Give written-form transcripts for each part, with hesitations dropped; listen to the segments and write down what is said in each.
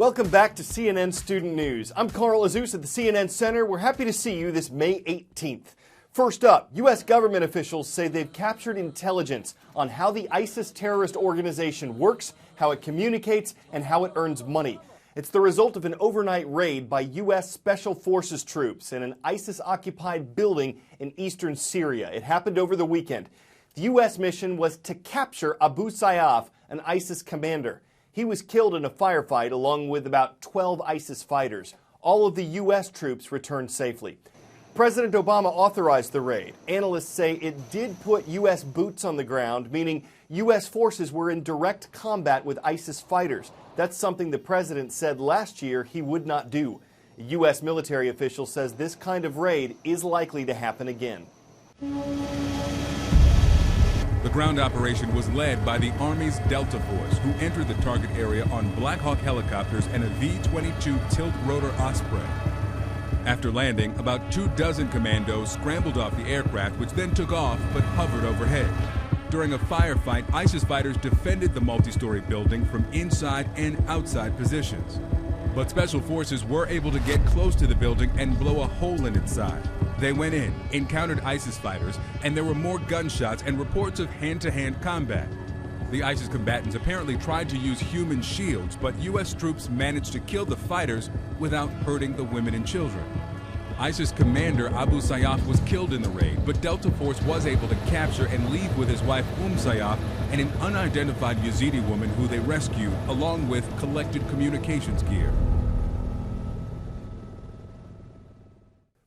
Welcome back to CNN Student News. I'm Carl Azus at the CNN Center. We're happy to see you this May 18th. First up, U.S. government officials say they've captured intelligence on how the ISIS terrorist organization works, how it communicates, and how it earns money. It's the result of an overnight raid by U.S. Special Forces troops in an ISIS-occupied building in eastern Syria. It happened over the weekend. The U.S. mission was to capture Abu Sayyaf, an ISIS commander. He was killed in a firefight along with about 12 ISIS fighters. All of the U.S. troops returned safely. President Obama authorized the raid. Analysts say it did put U.S. boots on the ground, meaning U.S. forces were in direct combat with ISIS fighters. That's something the president said last year he would not do. A U.S. military official says this kind of raid is likely to happen again. The ground operation was led by the Army's Delta Force, who entered the target area on Black Hawk helicopters and a V-22 tilt-rotor Osprey. After landing, about 24 commandos scrambled off the aircraft, which then took off but hovered overhead. During a firefight, ISIS fighters defended the multi-story building from inside and outside positions. But Special Forces were able to get close to the building and blow a hole in its side. They went in, encountered ISIS fighters, and there were more gunshots and reports of hand-to-hand combat. The ISIS combatants apparently tried to use human shields, but U.S. troops managed to kill the fighters without hurting the women and children. ISIS commander Abu Sayyaf was killed in the raid, but Delta Force was able to capture and leave with his wife Sayyaf and an unidentified Yazidi woman who they rescued, along with collected communications gear.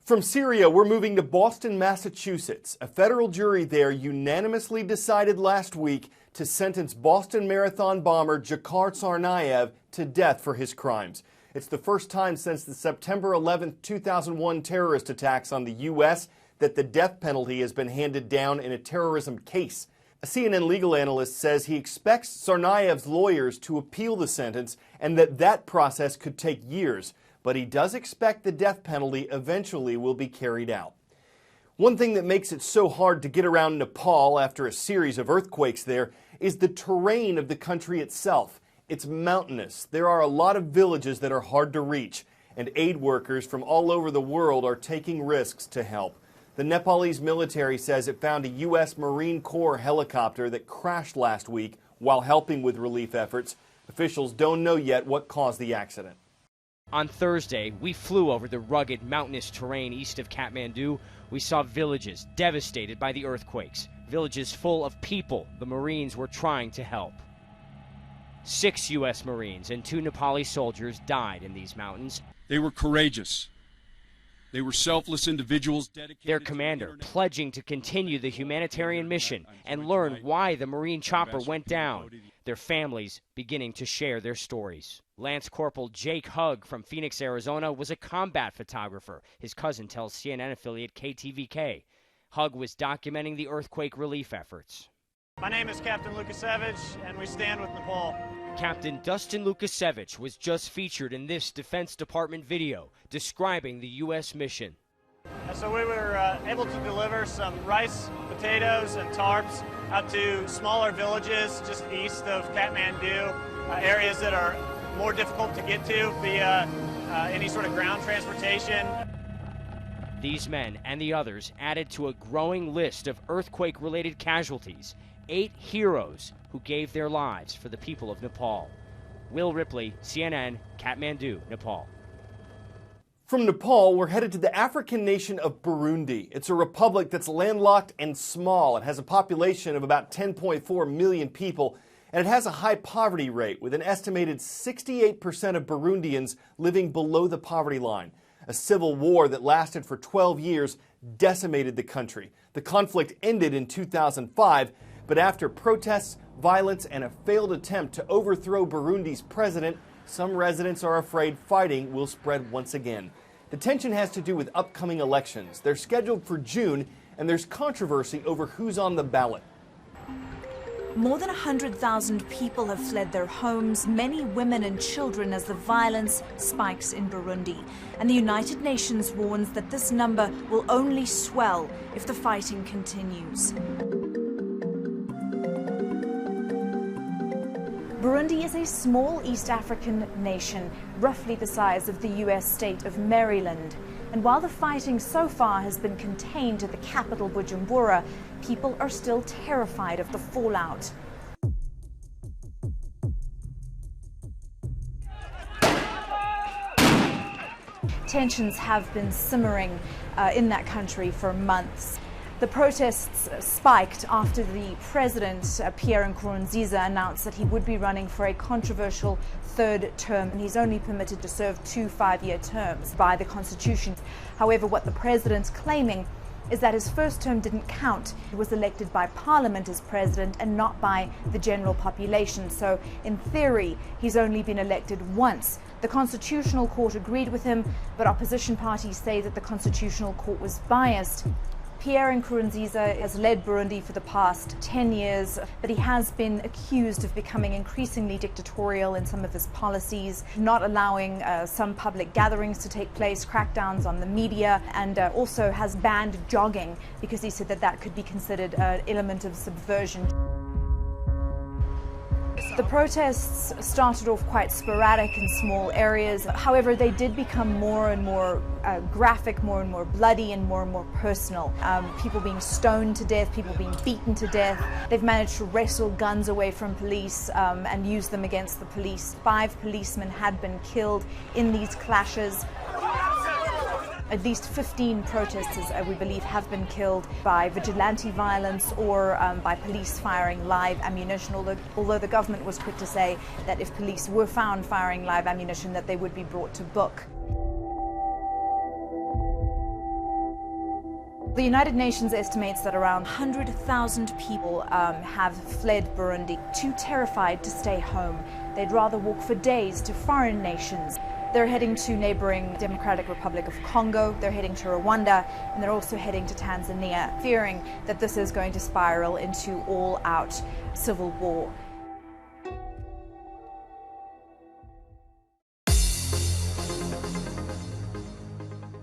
From Syria, we're moving to Boston, Massachusetts. A federal jury there unanimously decided last week to sentence Boston Marathon bomber Dzhokhar Tsarnaev to death for his crimes. It's the first time since the September 11, 2001 terrorist attacks on the U.S. that the death penalty has been handed down in a terrorism case. A CNN legal analyst says he expects Tsarnaev's lawyers to appeal the sentence and that process could take years. But he does expect the death penalty eventually will be carried out. One thing that makes it so hard to get around Nepal after a series of earthquakes there is the terrain of the country itself. It's mountainous. There are a lot of villages that are hard to reach, and aid workers from all over the world are taking risks to help. The Nepalese military says it found a U.S. Marine Corps helicopter that crashed last week while helping with relief efforts. Officials don't know yet what caused the accident. On Thursday, we flew over the rugged, mountainous terrain east of Kathmandu. We saw villages devastated by the earthquakes, villages full of people the Marines were trying to help. 6 U.S. Marines and 2 Nepali soldiers died in these mountains. They were courageous. They were selfless individuals dedicated. Their commander pledging to continue the humanitarian mission and learn why the Marine chopper went down. Their families beginning to share their stories. Lance Corporal Jake Hugg from Phoenix, Arizona, was a combat photographer. His cousin tells CNN affiliate KTVK. Hugg was documenting the earthquake relief efforts. My name is Captain Lukasevich, and we stand with Nepal. Captain Dustin Lukasevich was just featured in this Defense Department video describing the U.S. mission. So we were able to deliver some rice, potatoes, and tarps out to smaller villages just east of Kathmandu, areas that are more difficult to get to via any sort of ground transportation. These men and the others added to a growing list of earthquake-related casualties. 8 heroes who gave their lives for the people of Nepal. Will Ripley, CNN, Kathmandu, Nepal. From Nepal, we're headed to the African nation of Burundi. It's a republic that's landlocked and small. It has a population of about 10.4 million people, and it has a high poverty rate, with an estimated 68% of Burundians living below the poverty line. A civil war that lasted for 12 years decimated the country. The conflict ended in 2005, but after protests, violence, and a failed attempt to overthrow Burundi's president, some residents are afraid fighting will spread once again. The tension has to do with upcoming elections. They're scheduled for June, and there's controversy over who's on the ballot. More than 100,000 people have fled their homes, many women and children, as the violence spikes in Burundi. And the United Nations warns that this number will only swell if the fighting continues. Burundi is a small East African nation, roughly the size of the US state of Maryland. And while the fighting so far has been contained to the capital Bujumbura, people are still terrified of the fallout. Tensions have been simmering in that country for months. The protests spiked after the president, Pierre Nkurunziza, announced that he would be running for a controversial third term, and he's only permitted to serve 2 5-year terms by the constitution. However, what the president's claiming is that his first term didn't count. He was elected by parliament as president and not by the general population. So in theory, he's only been elected once. The Constitutional Court agreed with him, but opposition parties say that the Constitutional Court was biased. Pierre Nkurunziza has led Burundi for the past 10 years, but he has been accused of becoming increasingly dictatorial in some of his policies, not allowing some public gatherings to take place, crackdowns on the media, and also has banned jogging because he said that that could be considered an element of subversion. The protests started off quite sporadic in small areas. However, they did become more and more graphic, more and more bloody, and more personal. People being stoned to death, people being beaten to death. They've managed to wrestle guns away from police and use them against the police. 5 policemen had been killed in these clashes. At least 15 protesters, we believe, have been killed by vigilante violence or by police firing live ammunition, although the government was quick to say that if police were found firing live ammunition, that they would be brought to book. The United Nations estimates that around 100,000 people have fled Burundi, too terrified to stay home. They'd rather walk for days to foreign nations. They're heading to neighboring Democratic Republic of Congo, they're heading to Rwanda, and they're also heading to Tanzania, fearing that this is going to spiral into all-out civil war.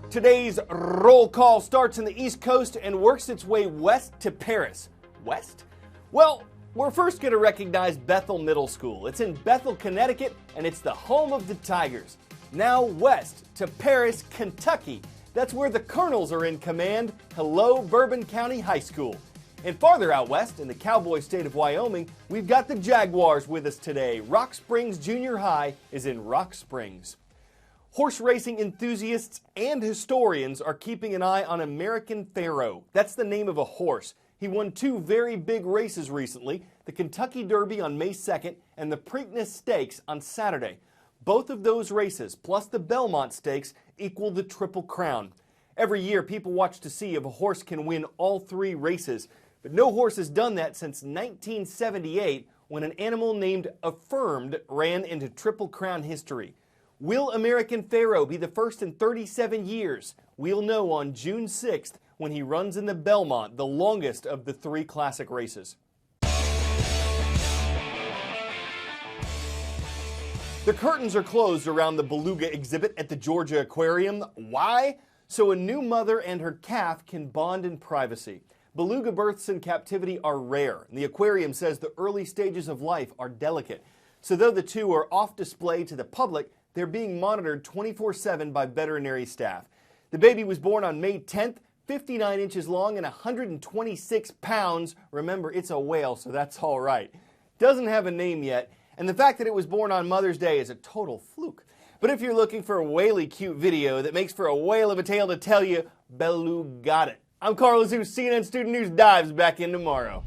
Today's roll call starts in the East Coast and works its way west to Paris. West? Well, we're first going to recognize Bethel Middle School. It's in Bethel, Connecticut, and it's the home of the Tigers. Now west to Paris, Kentucky. That's where the Colonels are in command. Hello, Bourbon County High School. And farther out west, in the cowboy state of Wyoming, we've got the Jaguars with us today. Rock Springs Junior High is in Rock Springs. Horse racing enthusiasts and historians are keeping an eye on American Pharoah. That's the name of a horse. He won 2 very big races recently, the Kentucky Derby on May 2nd and the Preakness Stakes on Saturday. Both of those races, plus the Belmont Stakes, equal the Triple Crown. Every year, people watch to see if a horse can win all 3 races, but no horse has done that since 1978, when an animal named Affirmed ran into Triple Crown history. Will American Pharoah be the first in 37 years? We'll know on June 6th when he runs in the Belmont, the longest of the 3 classic races. The curtains are closed around the beluga exhibit at the Georgia Aquarium. Why? So a new mother and her calf can bond in privacy. Beluga births in captivity are rare, and the aquarium says the early stages of life are delicate. So though the 2 are off display to the public, they're being monitored 24/7 by veterinary staff. The baby was born on May 10th, 59 inches long and 126 pounds. Remember, it's a whale, so that's all right. Doesn't have a name yet, and the fact that it was born on Mother's Day is a total fluke. But if you're looking for a whaley cute video that makes for a whale of a tale to tell you, Belu got it. I'm Carl Zeus, CNN Student News dives back in tomorrow.